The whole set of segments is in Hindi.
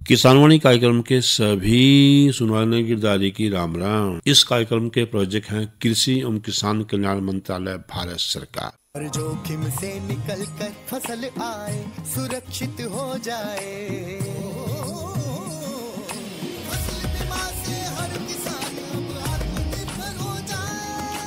किसानवाणी कार्यक्रम के सभी सुनवाने गिरदारी की राम राम। इस कार्यक्रम के प्रोजेक्ट हैं कृषि एवं किसान कल्याण मंत्रालय, भारत सरकार। और जोखिम से निकल कर फसल आए, सुरक्षित हो जाए, फसल बीमा से हर किसान अब आत्मनिर्भर हो जाए।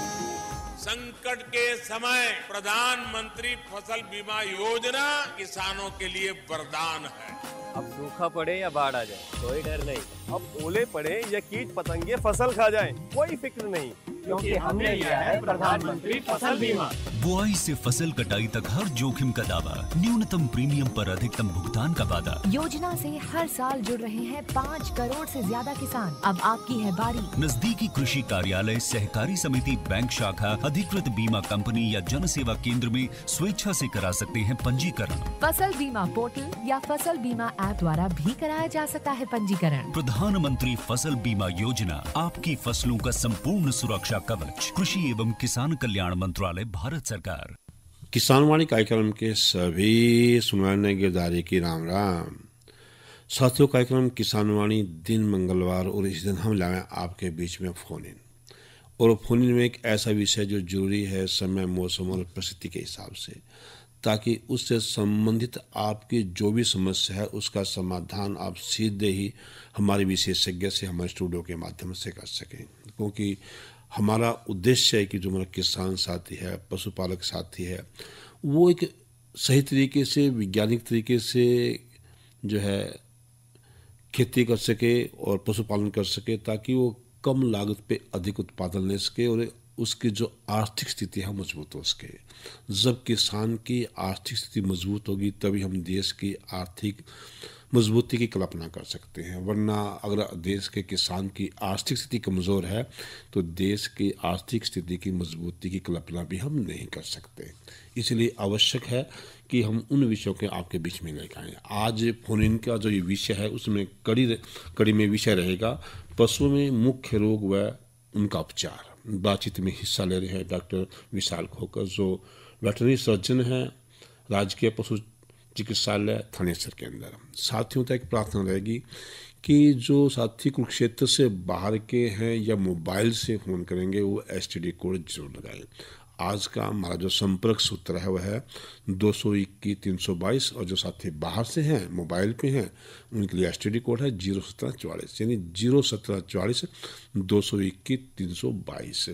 संकट के समय प्रधानमंत्री फसल बीमा योजना किसानों के लिए वरदान है। अब सूखा पड़े या बाढ़ आ जाए कोई डर नहीं, अब ओले पड़े या कीट पतंगे फसल खा जाए कोई फिक्र नहीं, क्योंकि हमने लिया है प्रधानमंत्री फसल बीमा। बुआई से फसल कटाई तक हर जोखिम का दावा, न्यूनतम प्रीमियम पर अधिकतम भुगतान का वादा। योजना से हर साल जुड़ रहे हैं 5 करोड़ से ज्यादा किसान। अब आपकी है बारी। नजदीकी कृषि कार्यालय, सहकारी समिति, बैंक शाखा, अधिकृत बीमा कंपनी या जन सेवा केंद्र में स्वेच्छा से करा सकते हैं पंजीकरण। फसल बीमा पोर्टल या फसल बीमा ऐप द्वारा भी कराया जा सकता है पंजीकरण। प्रधानमंत्री फसल बीमा योजना, आपकी फसलों का संपूर्ण सुरक्षा कवच। कृषि एवं किसान कल्याण मंत्रालय, भारत सरकार। किसानवाणी कार्यक्रम के सभी सुनवाने गिरदारी की राम राम। साथियों, कार्यक्रम किसानवाणी दिन मंगलवार और इस दिन हम लाए आपके बीच में फोन इन, और फोन इन में एक ऐसा विषय जो जरूरी है समय, मौसम और परिस्थिति के हिसाब से, ताकि उससे संबंधित आपकी जो भी समस्या है उसका समाधान आप सीधे ही हमारे विशेषज्ञ से हमारे स्टूडियो के माध्यम से कर सकें। क्योंकि हमारा उद्देश्य है कि जो हमारा किसान साथी है, पशुपालक साथी है, वो एक सही तरीके से, वैज्ञानिक तरीके से जो है खेती कर सके और पशुपालन कर सके, ताकि वो कम लागत पे अधिक उत्पादन ले सके और उसकी जो आर्थिक स्थिति है मजबूत हो सके। जब किसान की आर्थिक स्थिति मजबूत होगी तभी हम देश की आर्थिक मजबूती की कल्पना कर सकते हैं। वरना अगर देश के किसान की आर्थिक स्थिति कमज़ोर है तो देश की आर्थिक स्थिति की मजबूती की कल्पना भी हम नहीं कर सकते। इसलिए आवश्यक है कि हम उन विषयों के आपके बीच में लेकर आएँ। आज फोन इन का जो ये विषय है उसमें कड़ी में विषय रहेगा पशुओं में मुख्य रोग व उनका उपचार। बातचीत में हिस्सा ले रहे हैं डॉक्टर विशाल खोकर, जो वेटरनरी सर्जन हैं राजकीय पशु चिकित्सालय थानेसर के अंदर। साथियों तक एक प्रार्थना रहेगी कि जो साथी कुरुक्षेत्र से बाहर के हैं या मोबाइल से फ़ोन करेंगे वो STD कोड जरूर लगाएं। आज का हमारा जो संपर्क सूत्र है वह है 221-322, और जो साथी बाहर से हैं मोबाइल पे हैं उनके लिए STD कोड है 01744, यानी 01744 221-322।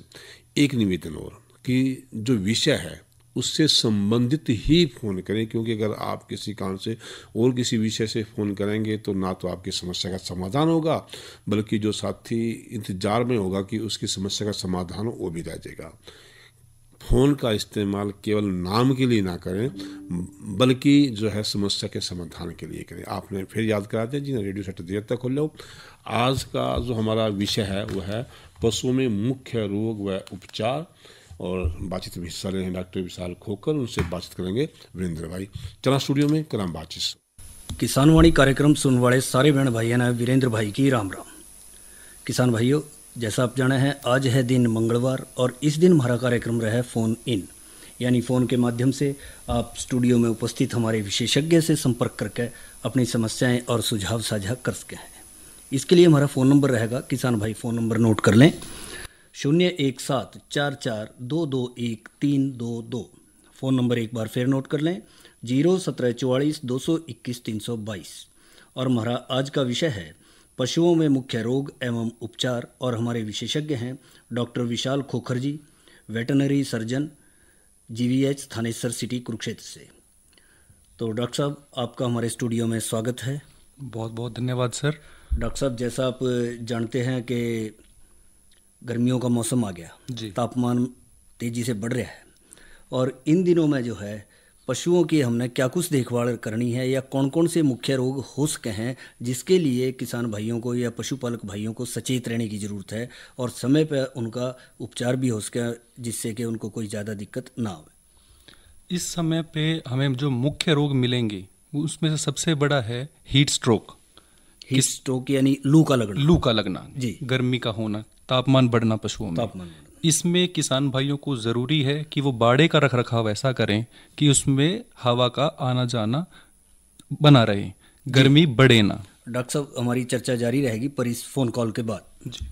एक निवेदन और कि जो विषय है उससे संबंधित ही फ़ोन करें, क्योंकि अगर आप किसी कारण से और किसी विषय से फ़ोन करेंगे तो ना तो आपकी समस्या का समाधान होगा, बल्कि जो साथी इंतजार में होगा कि उसकी समस्या का समाधान हो वो भी रह जाएगा। फ़ोन का इस्तेमाल केवल नाम के लिए ना करें, बल्कि जो है समस्या के समाधान के लिए करें। आपने फिर याद करा दिया जी ना, रेडियो सेट देर तक खोल लो। आज का जो हमारा विषय है वह है पशुओं में मुख्य रोग व उपचार, और बातचीत में हिस्सा ले रहे हैं डॉक्टर विशाल खोकर। उनसे बातचीत करेंगे वीरेंद्र भाई। चला स्टूडियो में कराम बातचीत। किसानवाणी कार्यक्रम सुनने वाले सारे बहन भाइयों ने वीरेंद्र भाई की राम राम। किसान भाइयों, जैसा आप जाने हैं आज है दिन मंगलवार, और इस दिन हमारा कार्यक्रम रहा है फ़ोन इन, यानी फ़ोन के माध्यम से आप स्टूडियो में उपस्थित हमारे विशेषज्ञ से संपर्क करके अपनी समस्याएं और सुझाव साझा कर सके हैं। इसके लिए हमारा फ़ोन नंबर रहेगा, किसान भाई फ़ोन नंबर नोट कर लें, 01744221322। फ़ोन नंबर एक बार फिर नोट कर लें, 01744221322। और हमारा आज का विषय है पशुओं में मुख्य रोग एवं उपचार, और हमारे विशेषज्ञ हैं doctor Vishal Khokhar ji, veterinary surgeon, GVH Thanesar city Kurukshetra से। तो डॉक्टर साहब, आपका हमारे स्टूडियो में स्वागत है। बहुत बहुत धन्यवाद सर। डॉक्टर साहब, जैसा आप जानते हैं कि गर्मियों का मौसम आ गया जी, तापमान तेज़ी से बढ़ रहा है, और इन दिनों में जो है पशुओं की हमने क्या कुछ देखभाल करनी है, या कौन कौन से मुख्य रोग हो सके हैं जिसके लिए किसान भाइयों को या पशुपालक भाइयों को सचेत रहने की ज़रूरत है, और समय पर उनका उपचार भी हो सके जिससे कि उनको कोई ज़्यादा दिक्कत ना हो। इस समय पे हमें जो मुख्य रोग मिलेंगे उसमें से सबसे बड़ा है हीट स्ट्रोक। हीट स्ट्रोक यानी लू का लगना जी, गर्मी का होना, तापमान बढ़ना पशुओं में। इसमें किसान भाइयों को ज़रूरी है कि वो बाड़े का रखरखाव ऐसा करें कि उसमें हवा का आना जाना बना रहे, गर्मी बढ़े ना। डॉक्टर साहब हमारी चर्चा जारी रहेगी पर इस फोन कॉल के बाद जी।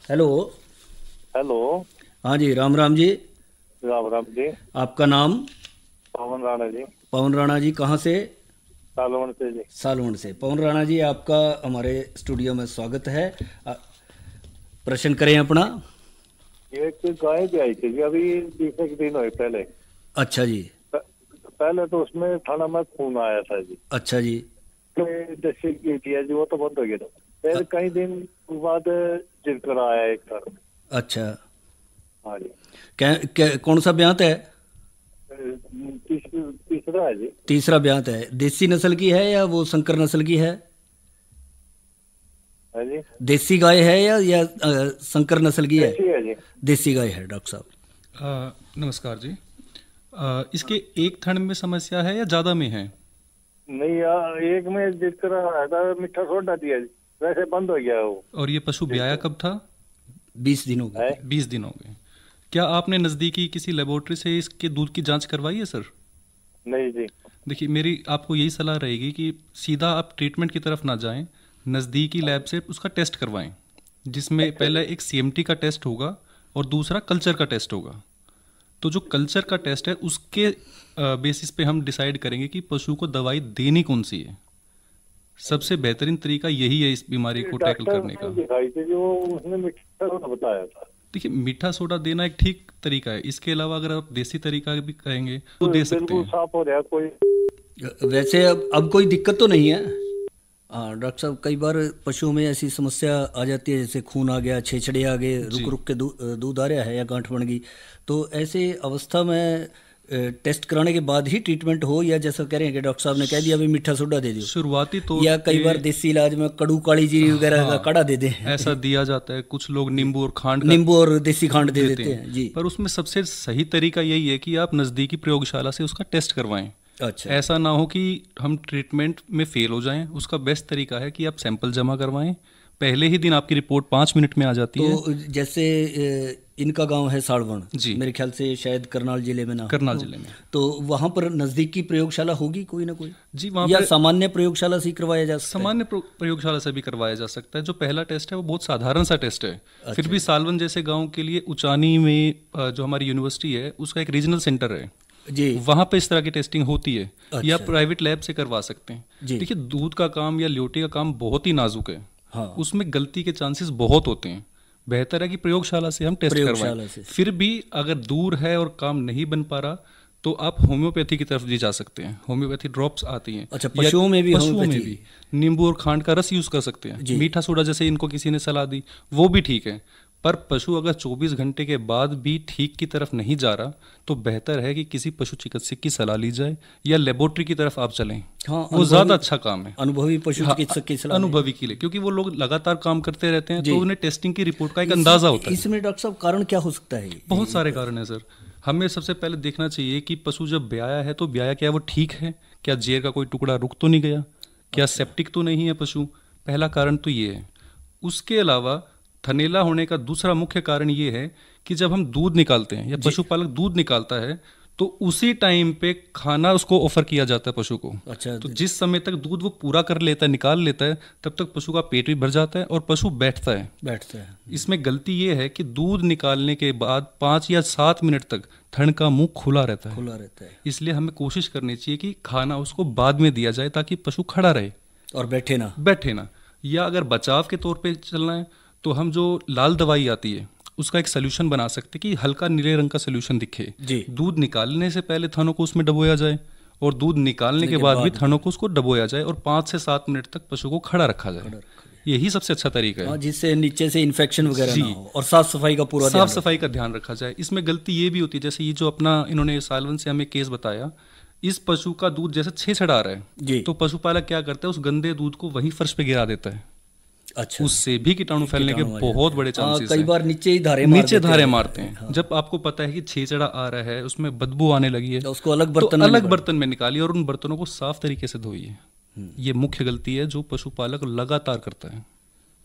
Hello hello. हाँ जी, राम राम जी। राम राम जी। आपका नाम? पवन राणा जी। पवन राणा जी, कहाँ से? सालवन से जी। सालवन से। पवन राणा जी, आपका हमारे स्टूडियो में स्वागत है। प्रश्न करें अपना। एक गाय भी आई थी अभी 20 दिन हुए पहले। अच्छा जी। पहले तो उसमें थाना में खून आया था जी। अच्छा जी। जैसे किया जी वो तो बंद हो गया था, फिर कई दिन बाद जिक्र आया एक बार। अच्छा। हाँ जी। कौन सा ब्यांत है? तीसरा है जी। तीसरा ब्यांत है। देसी नस्ल की है या वो संकर नस्ल की है? जी। देसी गाय है या संकर नस्ल की है? देसी है जी। देसी गाय है। डॉक्टर साहब नमस्कार जी। इसके एक थन में समस्या है या ज्यादा में है? नहीं यार, एक में जिक्र आया था, मीठा सोडा दिया जी, वैसे बंद हो गया वो। और ये पशु ब्याया कब था? 20 दिन हो गए। 20 दिन हो गए। क्या आपने नजदीकी किसी लेबोरेटरी से इसके दूध की जांच करवाई है सर? नहीं जी। देखिए, मेरी आपको यही सलाह रहेगी कि सीधा आप ट्रीटमेंट की तरफ ना जाएं, नज़दीकी लैब से उसका टेस्ट करवाएं, जिसमें पहले एक CMT का टेस्ट होगा और दूसरा कल्चर का टेस्ट होगा। तो जो कल्चर का टेस्ट है उसके बेसिस पे हम डिसाइड करेंगे कि पशु को दवाई देनी कौन सी है। सबसे बेहतरीन तरीका यही है इस बीमारी को टैकल करने का। जो उसने मीठा सोडा बताया था। देखिए, मीठा सोडा देना एक ठीक तरीका है। इसके अलावा अगर आप देसी तरीका भी कहेंगे तो दे सकते हैं। साफ हो रहा कोई। वैसे अब कोई दिक्कत तो नहीं है? हाँ डॉक्टर साहब, कई बार पशुओं में ऐसी समस्या आ जाती है, जैसे खून आ गया, छेछड़े आ गए, रुक रुक के दूध आ रहा है या गांठ बन गई, तो ऐसे अवस्था में टेस्ट कराने के बाद ही ट्रीटमेंट हो, या जैसा कह रहे हैं कि डॉक्टर साहब ने कह दिया अभी मीठा सोडा दे दियो शुरुआती तो, या कई बार देसी इलाज में कड़ू काली जीरी वगैरह का काढ़ा दे दें, ऐसा दिया जाता है। कुछ लोग नींबू और देसी खांड दे देते हैं जी। पर उसमें सबसे सही तरीका यही है कि आप नज़दीकी प्रयोगशाला से उसका टेस्ट करवाएं। अच्छा। ऐसा ना हो कि हम ट्रीटमेंट में फेल हो जाएं। उसका बेस्ट तरीका है कि आप सैंपल जमा करवाएं। पहले ही दिन आपकी रिपोर्ट 5 मिनट में आ जाती है। तो जैसे इनका गांव है साड़वण जी, मेरे ख्याल से शायद करनाल जिले में ना? करनाल जिले में। तो वहां पर नजदीकी प्रयोगशाला होगी कोई ना कोई जी? वहाँ या सामान्य प्रयोगशाला से ही करवाया जा सकता है? सामान्य प्रयोगशाला से भी करवाया जा सकता है। जो पहला टेस्ट है वो बहुत साधारण सा टेस्ट है। अच्छा। फिर भी सालवन जैसे गाँव के लिए उचानी में जो हमारी यूनिवर्सिटी है उसका एक रीजनल सेंटर है जी, वहां पे इस तरह की टेस्टिंग होती है। अच्छा। या प्राइवेट लैब से करवा सकते हैं। देखिए, दूध का काम या ल्योटी का काम बहुत ही नाजुक है। हाँ। उसमें गलती के चांसेस बहुत होते हैं। बेहतर है कि प्रयोगशाला से हम टेस्ट करवाएं। फिर भी अगर दूर है और काम नहीं बन पा रहा तो आप होम्योपैथी की तरफ भी जा सकते हैं। होम्योपैथी ड्रॉप्स आती हैं। अच्छा, पशुओं में भी नींबू और खांड का रस यूज कर सकते हैं। मीठा सोडा जैसे इनको किसी ने सलाह दी वो भी ठीक है। पर पशु अगर 24 घंटे के बाद भी ठीक की तरफ नहीं जा रहा तो बेहतर है कि किसी पशु चिकित्सक की सलाह ली जाए या लेबोरेटरी की तरफ आप चलें। हाँ, वो ज्यादा अच्छा काम है। अनुभवी पशु चिकित्सक की सलाह, अनुभवी के लिए, क्योंकि वो लोग लगातार काम करते रहते हैं तो उन्हें टेस्टिंग की रिपोर्ट का एक अंदाजा होता है। इसमें डॉक्टर साहब कारण क्या हो सकता है? बहुत सारे कारण है सर। हमें सबसे पहले देखना चाहिए कि पशु जब ब्याया है तो ब्याया क्या वो ठीक है? क्या जेर का कोई टुकड़ा रुक तो नहीं गया? क्या सेप्टिक तो नहीं है पशु? पहला कारण तो ये है। उसके अलावा थनेला होने का दूसरा मुख्य कारण ये है कि जब हम दूध निकालते हैं या पशुपालक दूध निकालता है तो उसी टाइम पे खाना उसको ऑफर किया जाता है पशु को। अच्छा। तो जिस समय तक दूध वो पूरा कर लेता है, निकाल लेता है, तब तक पशु का पेट भी भर जाता है और पशु बैठता है। इसमें गलती ये है कि दूध निकालने के बाद 5 या 7 मिनट तक थन का मुंह खुला रहता है। इसलिए हमें कोशिश करनी चाहिए कि खाना उसको बाद में दिया जाए ताकि पशु खड़ा रहे और बैठे ना। या अगर बचाव के तौर पर चलना है तो हम जो लाल दवाई आती है उसका एक सोल्यूशन बना सकते कि हल्का नीले रंग का सोल्यूशन दिखे। दूध निकालने से पहले थनों को उसमें डबोया जाए और दूध निकालने के बाद भी थनों को उसको डबोया जाए और 5 से 7 मिनट तक पशु को खड़ा रखा जाए। यही सबसे अच्छा तरीका है, जिससे नीचे से इन्फेक्शन वगैरह ना हो और साफ सफाई का ध्यान रखा जाए। इसमें गलती ये भी होती है, जैसे ये जो अपना इन्होंने सालवन से हमें केस बताया, इस पशु का दूध जैसे छेछड़ा आ रहा है तो पशुपालक क्या करता है, उस गंदे दूध को वहीं फर्श पे गिरा देता है। अच्छा। उससे भी कीटाणु फैलने के बहुत बड़े चांसेस कई बार नीचे धारे मारते हैं। हाँ। जब आपको पता है कि छेछड़ा आ रहा है, उसमें बदबू आने लगी है, तो उसको अलग बर्तन में निकालिए और उन बर्तनों को साफ तरीके से धोइए। ये मुख्य गलती है जो पशुपालक लगातार करता है।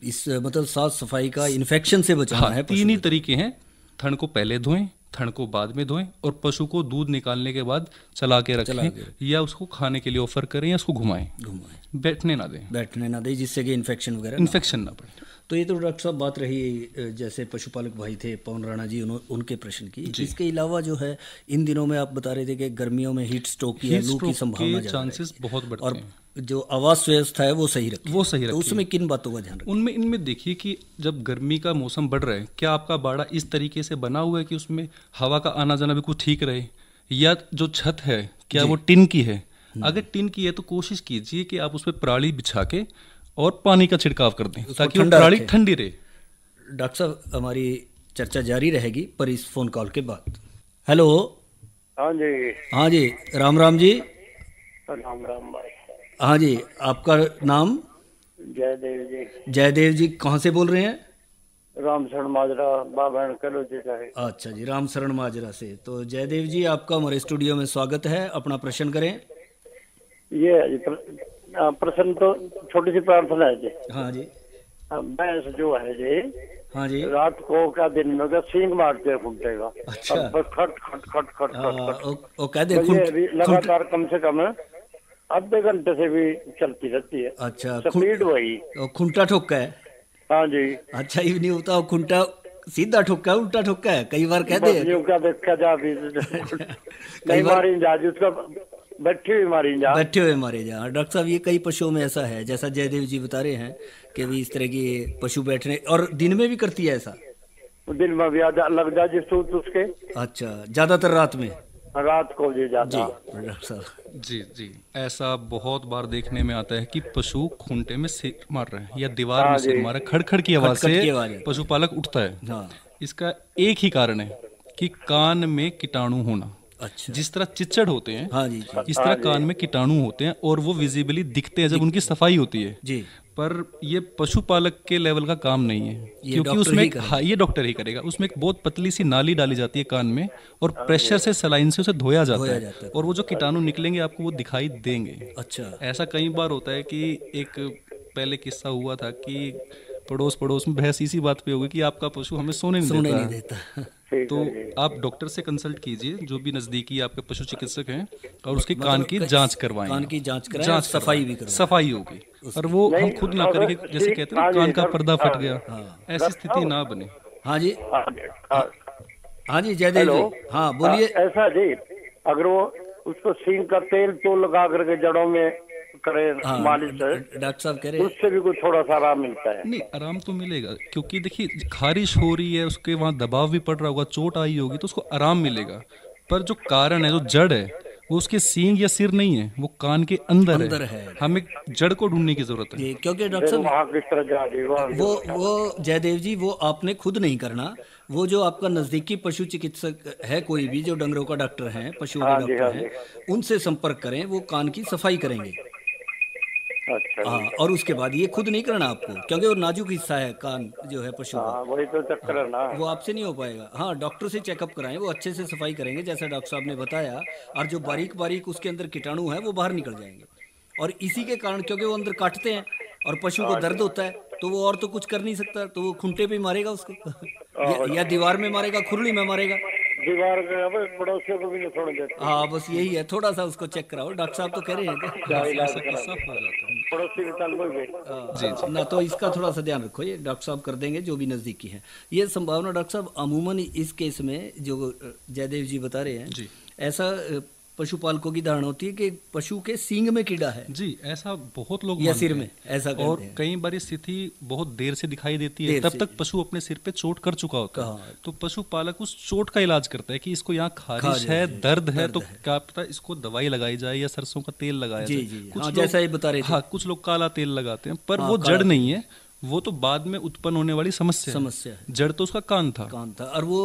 इस मतलब साफ सफाई का, इन्फेक्शन से बचाना है। 3 ही तरीके हैं, थन को पहले धोएं, थन को बाद में धोएं और पशु को दूध निकालने के बाद चला के रखें या उसको खाने के लिए ऑफर करें या उसको घुमाएं, बैठने ना दें जिससे कि इन्फेक्शन ना पड़े। तो ये तो डॉक्टर साहब बात रही जैसे पशुपालक भाई थे पवन राणा जी, उनके प्रश्न की। इसके अलावा जो है इन दिनों में आप बता रहे थे कि गर्मियों में हीट स्ट्रोक की लू की संभावना चांसेस बहुत बढ़ते हैं, और जो आवास व्यवस्था है वो सही रखें। तो उसमें किन बातों का ध्यान रखें? इनमें देखिए कि जब गर्मी का मौसम बढ़ रहा है, क्या आपका बाड़ा इस तरीके से बना हुआ है कि उसमें हवा का आना जाना बिल्कुल ठीक रहे, या जो छत है क्या वो टिन की है? अगर टिन की है तो कोशिश कीजिए कि आप उस पर पराली बिछा के और पानी का छिड़काव कर दें ताकि वो पराली ठंडी रहे। डॉक्टर साहब हमारी चर्चा जारी रहेगी पर इस फोन कॉल के बाद। हेलो। हाँ जी राम राम जी। राम राम भाई। हाँ जी, आपका नाम? जयदेव जी। जयदेव जी कहाँ से बोल रहे हैं? राम शरण माजरा बाबा कलोजी का है। अच्छा जी, राम शरण माजरा से। तो जयदेव जी आपका हमारे स्टूडियो में स्वागत है, अपना प्रश्न करें। ये प्रश्न तो छोटी सी प्रार्थना है जी। हाँ जी। भैंस जो है जी, हाँ जी, रात को क्या दिन में क्या सींग मारते हैं खुंटेगा। अच्छा। खट खट खट खट खट वो कह दे लगातार कम से कम आधे घंटे से भी चलती रहती है। अच्छा, स्पीड वही खुंटा ठोका है? हाँ जी। अच्छा, ये नहीं होता खुंटा सीधा ठोका है उल्टा ठोका है? कई बार कहते हैं क्या देखा जा कई बार उसका बैठे हुए मारे जा। डॉक्टर साहब ये कई पशुओं में ऐसा है, जैसा जयदेव जी बता रहे हैं कि भी इस तरह की पशु बैठने, और दिन में भी करती है ऐसा? दिन में भी लग जा जिस उसके। अच्छा, ज्यादातर रात को जी जाता। डॉक्टर साहब जी ऐसा बहुत बार देखने में आता है कि पशु खूंटे में सिर मार रहे हैं या दीवार में सिर मार रहे हैं, खड़खड़ की आवाज से पशुपालक उठता है। इसका एक ही कारण है कि कान में कीटाणु होना। अच्छा। जिस तरह चिच्चड़ होते हैं, हाँ जी, इस तरह कान में कीटाणु होते हैं और वो विजिबली दिखते हैं जब उनकी सफाई होती है जी। पर ये पशुपालक के लेवल का काम नहीं है, क्योंकि उसमें ये डॉक्टर ही करेगा। उसमें एक बहुत पतली सी नाली डाली जाती है कान में और प्रेशर से सलाइन से उसे धोया जाता है और वो जो कीटाणु निकलेंगे आपको वो दिखाई देंगे। अच्छा। ऐसा ऐसा कई बार होता है कि एक पहले किस्सा हुआ था कि पड़ोस में बहस इसी बात पे हो गई कि आपका पशु हमें सोने नहीं देता। तो आप डॉक्टर से कंसल्ट कीजिए, जो भी नजदीकी आपके पशु चिकित्सक हैं, और उसके कान की जांच करवाएं। कान की जांच कराएं, सफाई भी करवाएं। सफाई होगी, और वो हम खुद ना करें कि जैसे कहते हैं ना कान का पर्दा फट गया, ऐसी स्थिति ना बने। हाँ जी, हाँ जी जयदेव जी, हाँ बोलिए। ऐसा जी, अगर वो उसको सींग का तेल तो लगा करके जड़ों में करे मालिश, डॉक्टर साहब कह रहे हैं उससे भी कुछ थोड़ा सा आराम मिलता है। नहीं, आराम तो मिलेगा, क्योंकि देखिए खारिश हो रही है, उसके वहाँ दबाव भी पड़ रहा होगा, चोट आई होगी, तो उसको आराम मिलेगा। पर जो कारण है, जो जड़ है, वो उसके सींग या सिर नहीं है, वो कान के अंदर है। हमें जड़ को ढूंढने की जरूरत है। क्योंकि डॉक्टर साहब वो जयदेव जी वो आपने खुद नहीं करना, वो जो आपका नजदीकी पशु चिकित्सक है, कोई भी जो डंगरों का डॉक्टर है, पशुओं का डॉक्टर है, उनसे संपर्क करें, वो कान की सफाई करेंगे। अच्छा। हाँ, और उसके बाद ये खुद नहीं करना आपको, क्योंकि वो नाजुक हिस्सा है कान जो है पशु का। वही तो चक्कर है ना, वो आपसे नहीं हो पाएगा। हाँ, डॉक्टर से चेकअप कराएं, वो अच्छे से सफाई करेंगे जैसा डॉक्टर साहब ने बताया, और जो बारीक बारीक उसके अंदर कीटाणु है वो बाहर निकल जाएंगे। और इसी के कारण, क्योंकि वो अंदर काटते हैं और पशु को दर्द होता है, तो वो और तो कुछ कर नहीं सकता, तो वो खूंटे पे मारेगा उसको या दीवार में मारेगा, खुरली में मारेगा, दीवार पड़ोसियों को भी नहीं छोड़ देते। हाँ, बस यही है, थोड़ा सा उसको चेक कराओ। डॉक्टर साहब तो कह रहे हैं जी, ना तो इसका थोड़ा सा ध्यान रखो, ये डॉक्टर साहब कर देंगे जो भी नजदीकी है। ये संभावना डॉक्टर साहब अमूमन इस केस में जो जयदेव जी बता रहे हैं जी, ऐसा पशुपालकों की धारणा होती है कि पशु के सींग में कीड़ा है जी, ऐसा बहुत लोग या सिर में ऐसा, और कई बार स्थिति बहुत देर से दिखाई देती है, तब तक पशु अपने सिर पे चोट कर चुका होता है, तो पशुपालक उस चोट का इलाज करता है कि इसको यहाँ खारिश है, दर्द है, तो क्या पता इसको दवाई लगाई जाए या सरसों का तेल लगाया जाए। कुछ जैसा ये बता रहे थे, हाँ, कुछ लोग काला तेल लगाते हैं, पर वो जड़ नहीं है, वो तो बाद में उत्पन्न होने वाली समस्या है। जड़ तो उसका कान था, और वो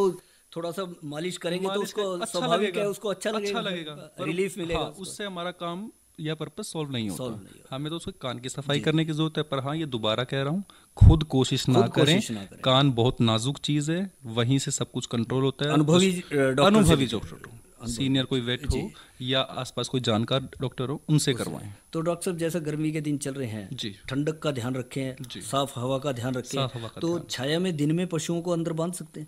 थोड़ा सा मालिश करेंगे तो उसको स्वाभाविक है, उसको अच्छा लगेगा, रिलीफ मिलेगा। उससे हमारा काम या पर्पस सॉल्व नहीं होता, हमें तो उसके कान की सफाई करने की जरूरत है। पर हाँ, ये दोबारा कह रहा हूँ, खुद कोशिश ना करें। कान बहुत नाजुक चीज है, वहीं से सब कुछ कंट्रोल होता है। अनुभवी डॉक्टर, सीनियर कोई वेट हो या आसपास कोई जानकार डॉक्टर हो, उनसे करवाएं। तो डॉक्टर साहब, जैसा गर्मी के दिन चल रहे हैं जी, ठंडक का ध्यान रखें, साफ हवा का ध्यान रखें, तो छाया में दिन में पशुओं को अंदर बांध सकते हैं?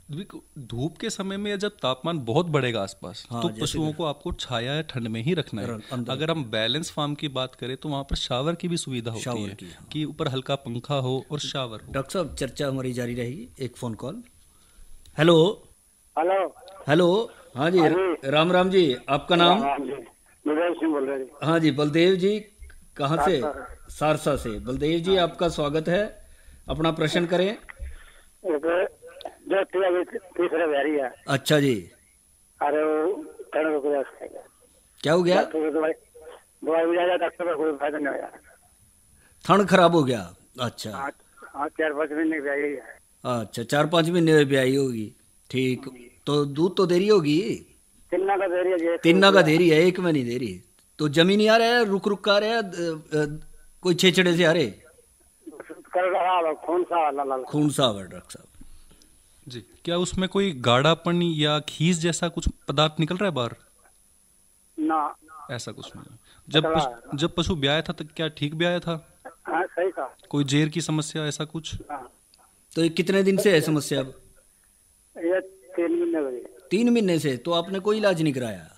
देखो, धूप के समय में जब तापमान बहुत बढ़ेगा आसपास, हाँ, तो जैसे पशुओं को आपको छाया या ठंड में ही रखना है। अंदर। अगर हम बैलेंस फार्म की बात करें तो वहाँ पर शावर की भी सुविधा होती शावर है की, हाँ। कि ऊपर हल्का पंखा हो और शावर हो। डॉक्टर साहब, चर्चा हमारी जारी रहेगी। एक phone call. Hello. Hello. Hello. हाँ जी, राम राम जी, आपका नाम? बलदेव सिंह बोल रहे। हाँ जी, बलदेव जी, कहाँ से? सारसा से। बलदेव जी, आपका स्वागत है, अपना प्रश्न करें। जो तीसरा बैरी है। अच्छा जी, अरे वो क्या हो गया? दवाई भी जाएगा, डॉक्टर का कोई फायदा नहीं होगा। थन खराब हो गया? अच्छा। हाँ 4-5 महीने की ब्याई है। अच्छा, 4-5 महीने में ब्याई होगी। ठीक, तो दूध तो देरी होगी। 3 का दे रही है। 3 का दे रही है, 1 में नहीं दे रही। तो जमी नहीं आ रहा है, रुक रुक का आ रहा है, कोई छेछड़े से आ रहे? खून सा खून सा है डॉक्टर साहब जी। क्या उसमें कोई गाढ़ापन या खीस जैसा कुछ पदार्थ निकल रहा है बाहर? ना, ऐसा कुछ नहीं। जब पशु ब्याया था तो क्या ठीक ब्याया था? हाँ सही था। कोई जेर की समस्या ऐसा कुछ? तो ये कितने दिन से है समस्या? अब ये 3 महीने हो गए। 3 महीने से? तो आपने कोई इलाज नहीं कराया?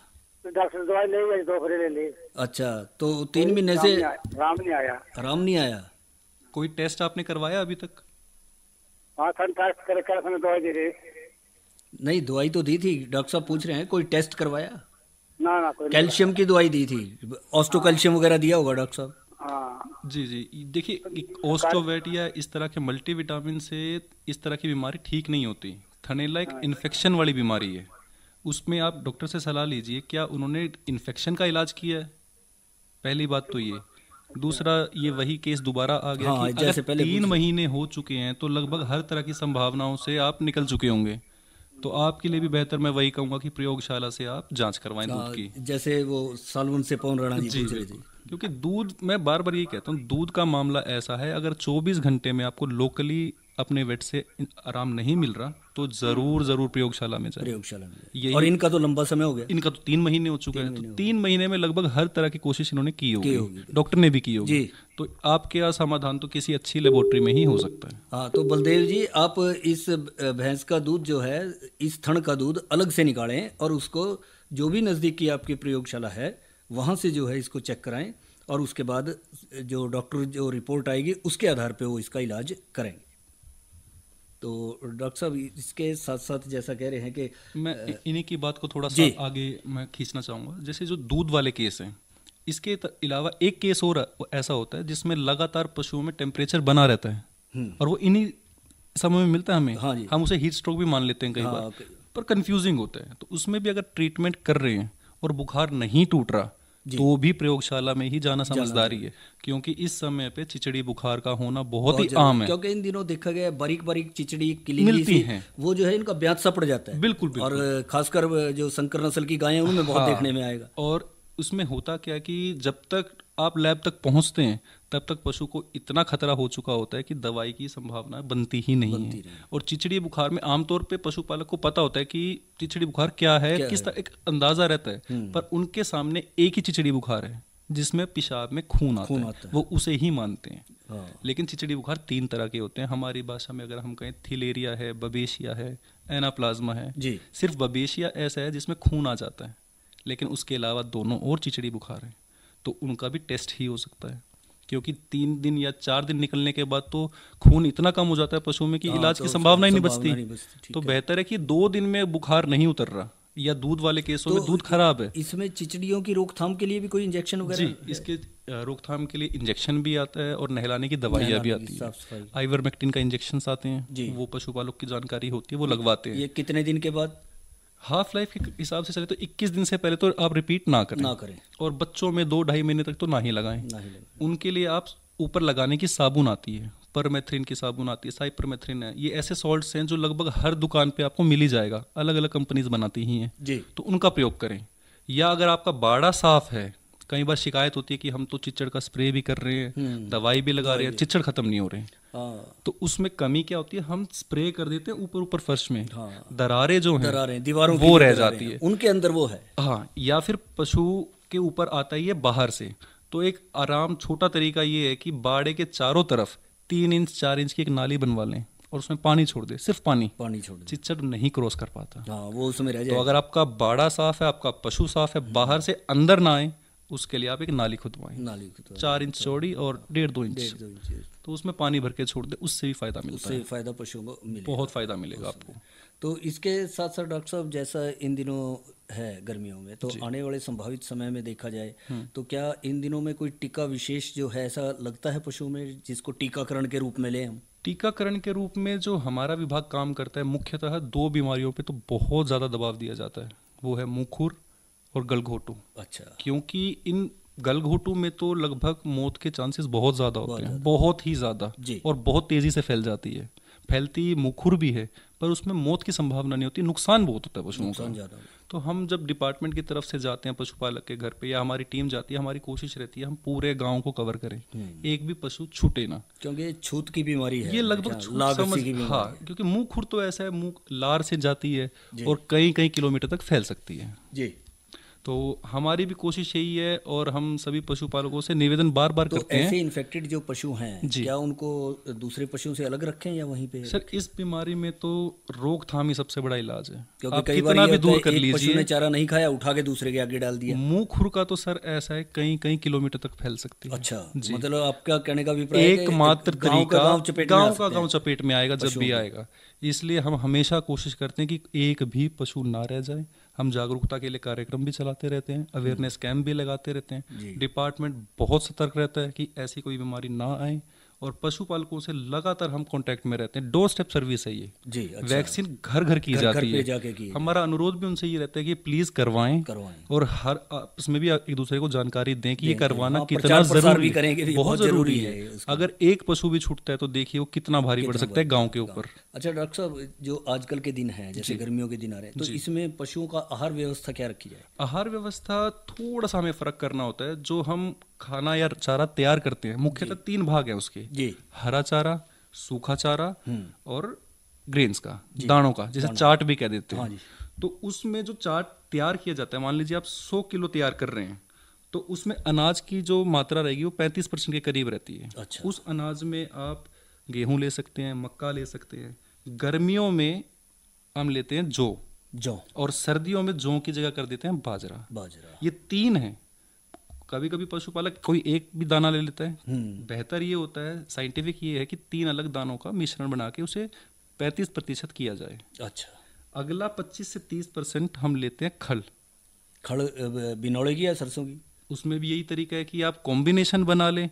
डॉक्टर दवाई ले 2 फ्री ले ली। अच्छा, तो 3 महीने से आराम नहीं आया। आराम नहीं आया? कोई टेस्ट आपने करवाया अभी तक? हाँ टेस्ट कर दवाई दे रही। नहीं, दवाई तो दी थी, डॉक्टर साहब पूछ रहे हैं कोई टेस्ट करवाया? ना कोई। कैल्शियम की दवाई दी थी, ऑस्टो कैल्शियम वगैरह दिया होगा डॉक्टर साहब? हाँ जी जी। देखिए, ओस्टोवेट या इस तरह के मल्टीविटामिन से इस तरह की बीमारी ठीक नहीं होती। थनैला एक इन्फेक्शन वाली बीमारी है, उसमें आप डॉक्टर से सलाह लीजिए क्या उन्होंने इन्फेक्शन का इलाज किया है, पहली बात तो ये। दूसरा, ये वही केस दोबारा आ गया हाँ, कि जैसे अगर पहले 3 महीने हो चुके हैं तो लगभग हर तरह की संभावनाओं से आप निकल चुके होंगे। तो आपके लिए भी बेहतर मैं वही कहूंगा कि प्रयोगशाला से आप जांच करवाएं दूध की। जैसे वो सालवन से पवन राणा जी पूछ रहे थे। क्योंकि दूध, मैं बार बार ये कहता हूँ, दूध का मामला ऐसा है, अगर 24 घंटे में आपको लोकली अपने वेट से आराम नहीं मिल रहा तो जरूर प्रयोगशाला में जाए। प्रयोगशाला में। और इनका तो लंबा समय हो गया, इनका तो 3 महीने हो चुके हैं। तो 3 महीने में लगभग हर तरह की कोशिश इन्होंने की होगी, डॉक्टर ने भी की होगी। तो आपके यहाँ समाधान तो किसी अच्छी लेबोरेटरी में ही हो सकता है। हाँ, तो बलदेव जी, आप इस भैंस का दूध जो है, इस थन का दूध अलग से निकालें और उसको जो भी नज़दीक की आपकी प्रयोगशाला है वहाँ से जो है इसको चेक कराएं, और उसके बाद जो डॉक्टर जो रिपोर्ट आएगी उसके आधार पे वो इसका इलाज करेंगे। तो डॉक्टर साहब, इसके साथ साथ जैसा कह रहे हैं कि मैं इन्हीं की बात को थोड़ा सा आगे मैं खींचना चाहूँगा। जैसे जो दूध वाले केस हैं, इसके अलावा एक केस और ऐसा होता है जिसमें लगातार पशुओं में टेम्परेचर बना रहता है और वो इन्हीं समय में मिलता है हमें। हाँ, हम उसे हीट स्ट्रोक भी मान लेते हैं कई बार, पर कंफ्यूजिंग होता है। तो उसमें भी अगर ट्रीटमेंट कर रहे हैं और बुखार नहीं टूट रहा तो भी प्रयोगशाला में ही जाना समझदारी है, क्योंकि इस समय पे चिचड़ी बुखार का होना बहुत ही आम है। क्योंकि इन दिनों देखा गया बारीक बारीक चिचड़ी मिलती है, वो जो है इनका ब्याज सा पड़ जाता है। बिल्कुल। और खासकर जो संकर नस्ल की गायें उनमें बहुत देखने में आएगा। और उसमें होता क्या कि जब तक आप लैब तक पहुंचते हैं तब तक पशु को इतना खतरा हो चुका होता है कि दवाई की संभावना बनती ही नहीं है। और चिचड़ी बुखार में आमतौर पे पशुपालक को पता होता है कि चिचड़ी बुखार क्या है, किस तरह एक अंदाजा रहता है, पर उनके सामने एक ही चिचड़ी बुखार है जिसमें पेशाब में खून आता है, वो उसे ही मानते हैं। लेकिन चिचड़ी बुखार 3 तरह के होते हैं। हमारी भाषा में अगर हम कहें, थिलेरिया है, बबेशिया है, एनाप्लाज्मा है। सिर्फ बबेशिया ऐसा है जिसमें खून आ जाता है, लेकिन उसके अलावा दोनों और चिचड़ी बुखार है तो उनका भी टेस्ट ही हो सकता है, क्योंकि 3 दिन या 4 दिन निकलने के बाद तो खून इतना कम हो जाता है पशुओं में कि इलाज की संभावना ही नहीं बचती। तो बेहतर है कि 2 दिन में बुखार नहीं उतर रहा, या दूध वाले केसों में दूध खराब है। इसमें चिचड़ियों की रोकथाम के लिए भी कोई इंजेक्शन वगैरह? जी, इसके रोकथाम के लिए इंजेक्शन भी आता है और नहलाने की दवाइयाँ भी आती है। आइवरमेक्टिन का इंजेक्शन आते हैं, वो पशुपालक की जानकारी होती है, वो लगवाते हैं। ये कितने दिन के बाद? हाफ लाइफ के हिसाब से चले तो 21 दिन से पहले तो आप रिपीट ना करें। और बच्चों में 2-2.5 महीने तक तो ना ही लगाएं। उनके लिए आप ऊपर लगाने की साबुन आती है, परमेथ्रिन की साबुन आती है, साइपरमेथ्रिन है, ये ऐसे सॉल्ट्स हैं जो लगभग हर दुकान पे आपको मिल ही जाएगा, अलग अलग कंपनीज बनाती ही हैं जी। तो उनका प्रयोग करें। या अगर आपका बाड़ा साफ है, कई बार शिकायत होती है कि हम तो चिच्चड़ का स्प्रे भी कर रहे हैं, दवाई भी लगा रहे हैं, चिच्चड़ खत्म नहीं हो रहे हैं। तो उसमें कमी क्या होती है, हम स्प्रे कर देते हैं ऊपर फर्श में, दरारें जो हैं दीवारों वो रह जाती है, उनके अंदर वो है। हाँ, या फिर पशु के ऊपर आता ही है बाहर से। तो एक आराम छोटा तरीका ये है कि बाड़े के चारों तरफ 3 इंच 4 इंच की एक नाली बनवा लें, और उसमें पानी छोड़ दे, सिर्फ पानी छोड़ दे, चिच्चड़ नहीं क्रॉस कर पाता। हाँ, वो उसमें रह तो जाए। अगर आपका बाड़ा साफ है, आपका पशु साफ है, बाहर से अंदर ना आए, उसके लिए आप एक नाली खुदवाएं, 4 इंच चौड़ी और 1.5-2 इंच, तो उसमें पानी भर के छोड़ दे, उससे भी फायदा मिलता है। उससे फायदा पशुओं को मिलेगा, बहुत फायदा मिलेगा आपको। तो इसके साथ साथ डॉक्टर साहब, जैसा इन दिनों है गर्मियों में, तो आने वाले संभावित समय में देखा जाए तो क्या इन दिनों में कोई टीका विशेष जो है ऐसा लगता है पशुओं में, जिसको टीकाकरण के रूप में लें हम? टीकाकरण के रूप में जो हमारा विभाग काम करता है, मुख्यतः 2 बीमारियों पे तो बहुत ज़्यादा दबाव दिया जाता है, वो है मुंह खुर और गलघोटू। अच्छा। क्योंकि इन गलघोटू में तो लगभग मौत के चांसेस बहुत ज़्यादा होते हैं, बहुत ही ज़्यादा, और बहुत तेज़ी से फैल जाती है। फैलती मुखुर भी है, पर उसमें मौत की संभावना नहीं होती, नुकसान बहुत होता है पशुओं का। तो हम जब डिपार्टमेंट की तरफ से जाते हैं पशुपालक के घर पे, या हमारी टीम जाती है, हमारी कोशिश रहती है हम पूरे गांव को कवर करें, एक भी पशु छूटे ना, क्योंकि छूत की बीमारी है, ये लगभग समझ, हाँ, क्योंकि मुंह खुर तो ऐसा है, मुंह लार से जाती है और कई कई किलोमीटर तक फैल सकती है जी। तो हमारी भी कोशिश यही है, और हम सभी पशुपालकों से निवेदन बार बार करते हैं। ऐसे इन्फेक्टेड जो पशु हैं, क्या उनको दूसरे पशुओं से अलग रखें या वहीं पे? सर, इस बीमारी में तो रोकथाम ही सबसे बड़ा इलाज है, क्योंकि कई बार भी दूर कर लीजिए, पशु ने चारा नहीं खाया, उठा के दूसरे के आगे डाल दिया। मुंह खुर का तो सर ऐसा है, कई कई किलोमीटर तक फैल सकती है। अच्छा, मतलब आपका कहने का अभिप्राय एकमात्र तरीका गाँव का गाँव चपेट में आएगा जब भी आएगा। इसलिए हम हमेशा कोशिश करते हैं कि एक भी पशु ना रह जाए। हम जागरूकता के लिए कार्यक्रम भी चलाते रहते हैं, अवेयरनेस कैंप भी लगाते रहते हैं। डिपार्टमेंट बहुत सतर्क रहता है कि ऐसी कोई बीमारी ना आए, और पशुपालकों से लगातार हम कांटेक्ट में रहते हैं। डोर स्टेप सर्विस है ये जी। अच्छा। वैक्सीन घर घर की जाती है। हमारा अनुरोध भी उनसे ये रहता है कि प्लीज करवाएं, और हर आपस में भी एक दूसरे को जानकारी दें कि ये करवाना कितना जरूरी है, बहुत जरूरी है। अगर एक पशु भी छूटता है तो देखिए वो कितना भारी पड़ सकता है गाँव के ऊपर। अच्छा डॉक्टर साहब, जो आजकल के दिन है, जैसे गर्मियों के दिन आ रहे हैं, तो इसमें पशुओं का आहार व्यवस्था क्या रखी जाए? आहार व्यवस्था थोड़ा सा हमें फर्क करना होता है। जो हम खाना या चारा तैयार करते हैं, मुख्यतः 3 भाग हैं उसके जी। हरा चारा, सूखा चारा और ग्रेन्स का, दानों का, जैसे चाट भी कह देते हैं। तो उसमें जो चाट तैयार किया जाता है, मान लीजिए आप 100 किलो तैयार कर रहे हैं, तो उसमें अनाज की जो मात्रा रहेगी वो 35% के करीब रहती है। अच्छा। उस अनाज में आप गेहूं ले सकते हैं, मक्का ले सकते हैं। गर्मियों में हम लेते हैं जौ, और सर्दियों में जौ की जगह कर देते हैं बाजरा। ये 3 है। कभी कभी पशुपालक कोई एक भी दाना ले लेता है। बेहतर ये होता है, साइंटिफिक ये है कि 3 अलग दानों का मिश्रण बना के उसे 35% किया जाए। अच्छा। अगला 25 से 30% हम लेते हैं खल बिनौले की या सरसों की। उसमें भी यही तरीका है कि आप कॉम्बिनेशन बना लें,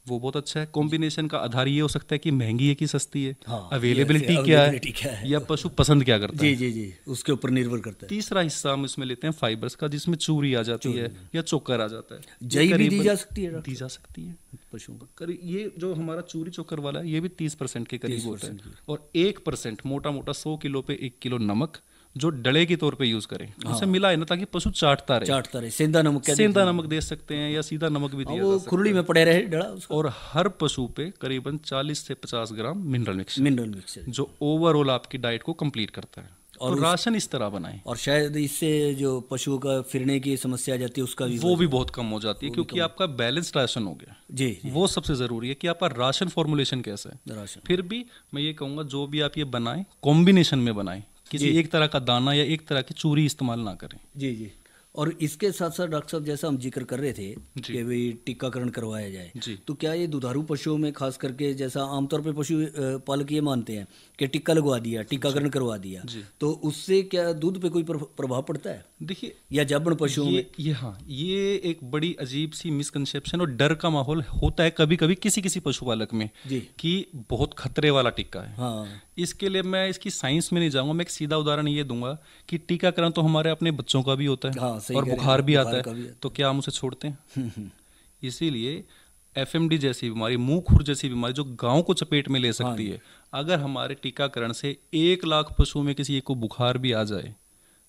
वो बहुत अच्छा है। कॉम्बिनेशन का आधार ये हो सकता है कि महंगी है कि सस्ती है, अवेलेबिलिटी क्या है, या पशु पसंद क्या करता है। जी, उसके ऊपर निर्भर करता है। तीसरा हिस्सा हम इसमें लेते हैं फाइबर्स का, जिसमें चूरी आ जाती है या चोकर आ जाता है। जई भी दी जा सकती है, पशुओं को। ये जो हमारा चूरी चोकर वाला है, ये भी 30% के करीब होता है। और 1% मोटा मोटा 100 किलो पे 1 किलो नमक, जो डले के तौर पे यूज करें, उसे मिलाए ना, ताकि पशु चाटता रहे। सेंधा नमक दे सकते हैं, या सीधा नमक भी दिया जा सकता है, खुरली में पड़े रहे डला। और हर पशु पे करीबन 40 से 50 ग्राम मिनरल मिक्सचर, जो ओवरऑल आपकी डाइट को कंप्लीट करता है। और तो राशन इस तरह बनाएं, और शायद इससे जो पशुओं का फिरने की समस्या आ जाती है उसका भी वो भी बहुत कम हो जाती है, क्योंकि आपका बैलेंस राशन हो गया जी। वो सबसे जरूरी है कि आपका राशन फॉर्मुलेशन कैसा है। फिर भी मैं ये कहूँगा, जो भी आप ये बनाएं, कॉम्बिनेशन में बनाएं, किसी एक तरह का दाना या एक तरह की चूरी इस्तेमाल ना करें। जी। और इसके साथ साथ डॉक्टर साहब, जैसा हम जिक्र कर रहे थे कि भाई टीकाकरण करवाया जाए, तो क्या ये दुधारू पशुओं में खास करके, जैसा आमतौर पे पशु पालक ये मानते हैं कि टीका लगवा दिया, टीकाकरण करवा दिया, तो उससे क्या दूध पे कोई प्रभाव पड़ता है? देखिए, या जाबन पशुओं में ये एक बड़ी अजीब सी मिसकंसेप्शन और डर का माहौल होता है कभी कभी किसी किसी पशुपालक में कि बहुत खतरे वाला टीका है। इसके लिए मैं इसकी साइंस में नहीं जाऊंगा, मैं एक सीधा उदाहरण ये दूंगा कि टीकाकरण तो हमारे अपने बच्चों का भी होता है, और बुखार भी आता है, तो क्या हम उसे छोड़ते हैं? इसीलिए एफएमडी जैसी बीमारी, मुंह खुर जैसी बीमारी, जो गांव को चपेट में ले सकती है, अगर हमारे टीकाकरण से 1 लाख पशुओं में किसी एक को बुखार भी आ जाए,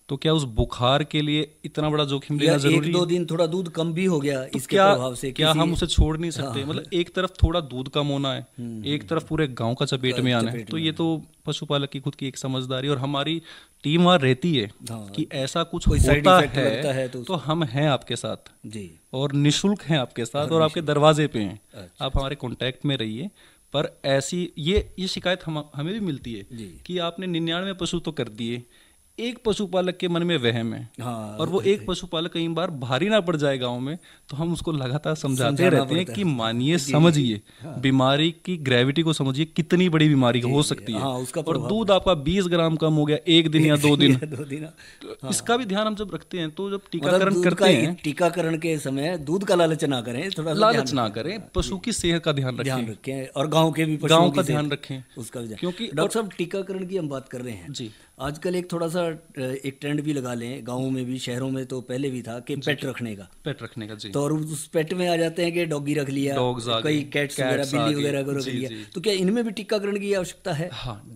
तो क्या उस बुखार के लिए इतना बड़ा जोखिम लेना जरूरी है? 1-2 दिन थोड़ा दूध कम भी हो गया तो इसके प्रभाव से, क्या हम उसे छोड़ नहीं सकते? मतलब एक तरफ थोड़ा दूध कम होना है, एक तरफ पूरे गांव का चपेट में आना है, तो ये तो पशुपालक की खुद की एक समझदारी, और हमारी टीम वहाँ रहती है कि ऐसा कुछ होता है तो हम हैं आपके साथ जी, और निःशुल्क हैं आपके साथ, और आपके दरवाजे पे हैं। आप हमारे कांटेक्ट में रहिए, पर ऐसी ये शिकायत हमें भी मिलती है कि आपने 99 पशु तो कर दिए, एक पशुपालक के मन में वहम है। हाँ, और वो एक पशुपालक कई बार भारी ना पड़ जाए गांव में, तो हम उसको लगातार समझाते रहते हैं कि मानिए, समझिए, बीमारी की ग्रेविटी को समझिए, कितनी बड़ी बीमारी हो सकती है। और दूध आपका 20 ग्राम कम हो गया एक दिन या 2 दिन, तो इसका भी ध्यान हम जब रखते हैं। तो जब टीकाकरण करते हैं, टीकाकरण के समय दूध का लालच ना करें, थोड़ा लालच ना करें, पशु की सेहत का ध्यान रखें और गाँव के भी गाँव का ध्यान रखें उसका। क्योंकि डॉक्टर साहब टीकाकरण की हम बात कर रहे हैं जी, आजकल एक थोड़ा सा एक ट्रेंड भी लगा लें, गाँवों में भी, शहरों में तो पहले भी था कि पेट रखने का जी। तो और उस पेट में आ जाते हैं कि डॉगी रख लिया, कई कैट्स वगैरह, बिल्ली वगैरह को रख लिया। तो क्या इनमें भी टीकाकरण की आवश्यकता है?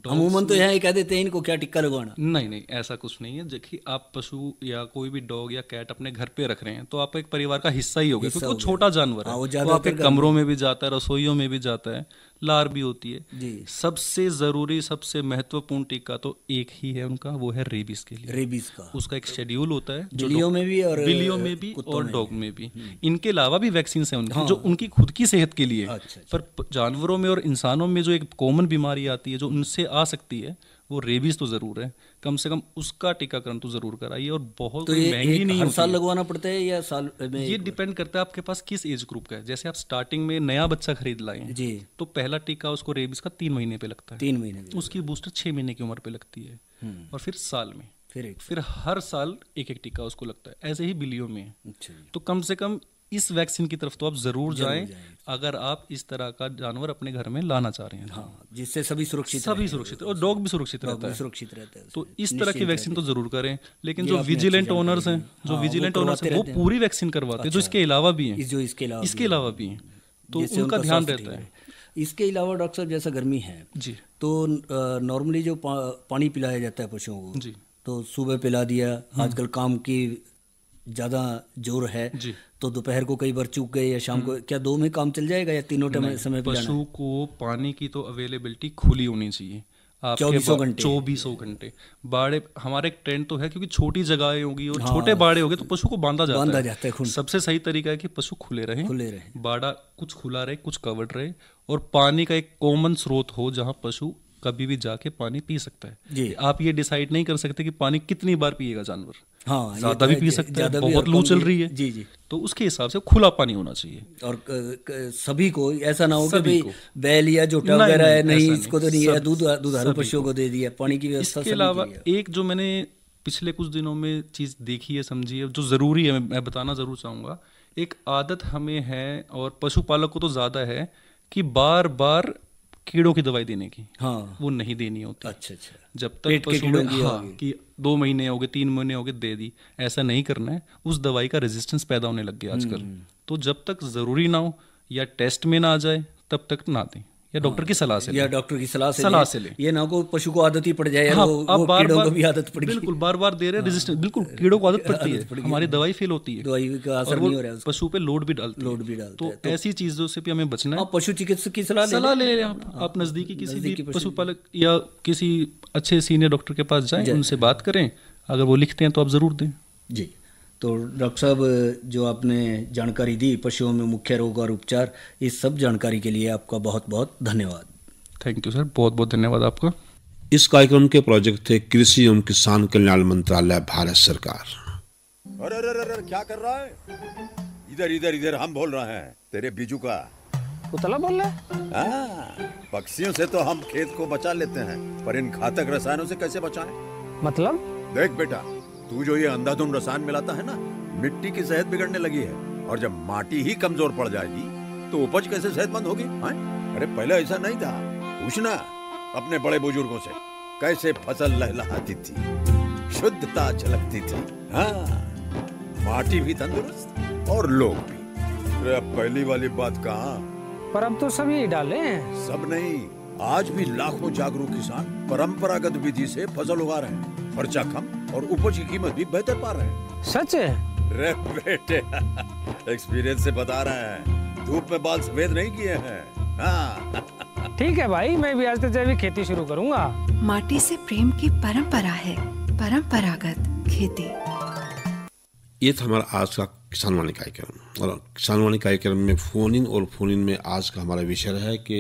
अमूमन तो यहाँ कह देते हैं इनको क्या टिक्का लगवाना। नहीं, ऐसा कुछ नहीं है। देखिए, आप पशु या कोई भी डॉग या कैट अपने घर पे रख रहे हैं तो आप एक परिवार का हिस्सा ही हो गया, क्योंकि वो छोटा जानवर है, वो आपके कमरों में भी जाता है, रसोइयों में भी जाता है, लार भी होती है। सबसे जरूरी, सबसे महत्वपूर्ण टीका तो एक ही है उनका, वो है रेबीज के लिए। रेबीज का उसका एक शेड्यूल होता है, बिल्लियों में भी और डॉग में भी। इनके अलावा भी वैक्सीन है उनकी, जो उनकी खुद की सेहत के लिए। पर जानवरों में और इंसानों में जो एक कॉमन बीमारी आती है, जो उनसे आ सकती है, वो रेबीज तो जरूर है। कम से कम उसका टीकाकरण तो जरूर कराइए। और बहुत महंगी नहीं, हर साल लगवाना पड़ता है या साल में? ये डिपेंड करता है आपके पास किस एज ग्रुप का है। जैसे आप स्टार्टिंग में नया बच्चा खरीद लाए जी, तो पहला टीका उसको रेबीज का 3 महीने पे लगता है। 3 महीने, उसकी बूस्टर 6 महीने की उम्र पे लगती है, और फिर साल में, फिर हर साल एक टीका उसको लगता है। ऐसे ही बिल्लियों में। तो कम से कम इस वैक्सीन की तरफ तो आप जरूर जाएं अगर आप इस तरह का जानवर अपने घर में लाना चाह रहे हैं। हाँ, जिससे सभी सुरक्षित और डॉग भी सुरक्षित रहता है। तो इस तरह की वैक्सीन तो जरूर करें। लेकिन जो विजिलेंट ओनर्स हैं, वो पूरी वैक्सीन करवाते हैं, जो इसके अलावा भी हैं, इसके अलावा भी हैं, तो उनका ध्यान रहता है। इसके अलावा डॉक्टर साहब, जैसा गर्मी है जी, तो नॉर्मली जो पानी पिलाया जाता है पशुओं को जी, तो सुबह पिला दिया, आजकल काम की ज़्यादा जोर है जी, तो दोपहर को कई बार चूक गए या शाम को, क्या 2 में काम चल जाएगा या तीनों टाइम समय पिलाना? पशु को पानी की तो अवेलेबिलिटी खुली होनी चाहिए, 2400 घंटे। बाड़े, हमारा एक ट्रेंड तो है, क्योंकि छोटी जगहें होगी और छोटे बाड़े होंगे तो पशु को बांधा जाता है। सबसे सही तरीका है कि पशु खुले रहे, बाड़ा कुछ खुला रहे, कुछ कवर्ड रहे, और पानी का एक कॉमन स्रोत हो जहाँ पशु कभी भी जाके पानी पी सकता है। आप ये डिसाइड नहीं कर सकते कि पानी कितनी बार पिएगा जानवर। हाँ, ज्यादा भी पी सकता है, बहुत लू चल रही है जी, तो उसके हिसाब से खुला पानी होना चाहिए। और सभी को ऐसा ना हो कि भाई बैल या जोटा वगैरह है, नहीं इसको तो नहीं है, दुधारू पशुओं को दे दिया। पानी की व्यवस्था। इसके अलावा एक जो मैंने पिछले कुछ दिनों में चीज देखी है, समझी है, जो जरूरी है, मैं बताना जरूर चाहूंगा। एक आदत हमें है, और पशुपालक को तो ज्यादा है, कि बार बार कीड़ों की दवाई देने की। हाँ, वो नहीं देनी होती। अच्छा, जब तक पशु में कि 2 महीने हो गए, 3 महीने हो गए, दे दी, ऐसा नहीं करना है। उस दवाई का रेजिस्टेंस पैदा होने लग गया आजकल। तो जब तक जरूरी ना हो या टेस्ट में ना आ जाए, तब तक ना दें, या डॉक्टर की सलाह से ले। ये ना को पशु को आदत ही पड़ जाए। हाँ, वो कीड़ों को भी आदत पड़ गई। बिल्कुल, बार दे रहे हैं रेजिस्टेंस, बिल्कुल कीड़ों को आदत पड़ती है, हमारी दवाई फेल होती है, दवाई का असर नहीं हो रहा है, पशु पे लोड भी डालते हैं। तो ऐसी चीजों से भी हमें बचना है। पशु चिकित्सक की सलाह ले रहे हैं आप नजदीकी किसी भी पशुपालक या किसी अच्छे सीनियर डॉक्टर के पास जाएं, उनसे बात करें। अगर वो लिखते हैं तो आप जरूर दें जी। तो डॉक्टर साहब, जो आपने जानकारी दी पशुओं में मुख्य रोग और उपचार, इस सब जानकारी के लिए आपका बहुत बहुत धन्यवाद। थैंक यू सर, बहुत बहुत धन्यवाद आपका। इस कार्यक्रम के प्रोजेक्ट थे कृषि एवं किसान कल्याण मंत्रालय, भारत सरकार। अरे क्या कर रहा है? इधर इधर इधर, हम बोल रहे हैं तेरे बीजू का। पुतला बोल रहा है? पक्षियों से तो हम खेत को बचा लेते हैं, पर इन घातक रसायनों से कैसे बचाएं? मतलब? देख बेटा, तू जो ये अंधाधुंध रसायन मिलाता है ना, मिट्टी की सेहत बिगड़ने लगी है। और जब माटी ही कमजोर पड़ जाएगी तो उपज कैसे सेहतमंद होगी? अरे पहले ऐसा नहीं था। पूछना अपने बड़े बुजुर्गों से, कैसे फसल लहलहाती थी, शुद्धता झलकती थी। हाँ, माटी भी तंदुरुस्त और लोग भी। अरे अब पहली वाली बात कहाँ? पर अब तो सभी डाले हैं। सब नहीं, आज भी लाखों जागरूक किसान परंपरागत विधि से फसल उगा रहे हैं। खर्चा कम और उपज की कीमत भी बेहतर पा रहे हैं। सच है? रे बेटे, एक्सपीरियंस से बता रहे हैं, धूप में बाल सफेद नहीं किए हैं। हाँ। ठीक है भाई, मैं भी आज से जैविक खेती शुरू करूंगा। माटी से प्रेम की परंपरा है, परंपरागत खेती। ये था हमारा आज का किसान वाणी कार्यक्रम। और किसान वाणी कार्यक्रम में फोन इन में आज का हमारा विषय है कि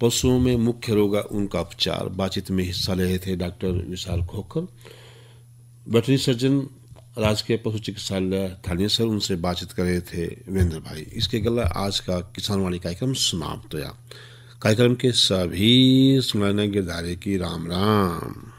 पशुओं में मुख्य रोग उनका उपचार। बातचीत में हिस्सा ले रहे थे doctor Vishal Khokhar, veterinary surgeon, राजकीय पशु चिकित्सालय थानेसर। उनसे बातचीत कर रहे थे वीरेंद्र भाई। इसके गला आज का किसानवाणी कार्यक्रम समाप्त हुआ। कार्यक्रम के सभी सुनने गिरधारी की राम राम।